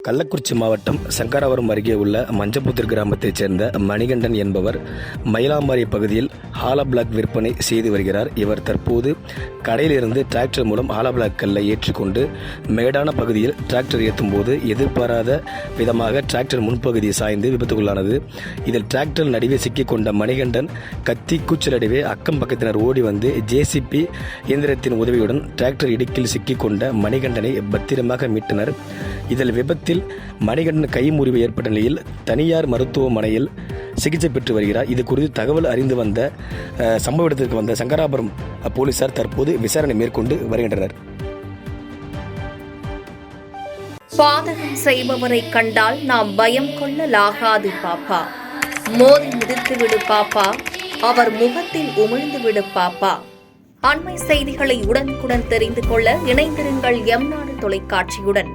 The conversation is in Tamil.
கள்ளக்குறிச்சி மாவட்டம் சங்கராபுரம் அருகே உள்ள மஞ்சப்புத்தூர் கிராமத்தைச் சேர்ந்த மணிகண்டன் என்பவர் மயிலாம்பாறை பகுதியில் ஹாலோ பிளாக் விற்பனை செய்து வருகிறார். இவர் தற்போது கடையிலிருந்து டிராக்டர் மூலம் ஹாலோ பிளாக் கல்லை ஏற்றிக்கொண்டு மேடான பகுதியில் டிராக்டர் ஏற்றும் போது எதிர்பாராத விதமாக டிராக்டர் முன்பகுதி சாய்ந்து விபத்துக்குள்ளானது. இதில் டிராக்டர் நடுவே சிக்கிக் கொண்ட மணிகண்டன் கத்தி கூச்சலடைவே அக்கம் பக்கத்தினர் ஓடி வந்து ஜேசிபி இயந்திரத்தின் உதவியுடன் டிராக்டர் இடுக்கில் சிக்கிக் கொண்ட மணிகண்டனை பத்திரமாக மீட்டனர். இதில் விபத்தில் மணிகண்டன் கை முறிவு ஏற்பட்ட நிலையில் தனியார் மருத்துவமனையில் சிகிச்சை பெற்று வருகிறார். இது குறித்து தகவல் அறிந்து வந்த சம்பவ இடத்திற்கு வந்த சங்கராபுரம் போலீசார் தற்போது விசாரணை மேற்கொண்டு வருகின்றனர். பாதகம் செய்பவரை கண்டால் நாம் பயம் கொள்ளலாகாது பாப்பா. மோதி மிதித்துவிடு பாப்பா, அவர் முகத்தில் உமிழ்ந்து விடு பாப்பா. அண்மை செய்திகளை உடனுக்குடன் தெரிந்து கொள்ள இணைந்திருங்கள் எம் நாடு தொலைக்காட்சியுடன்.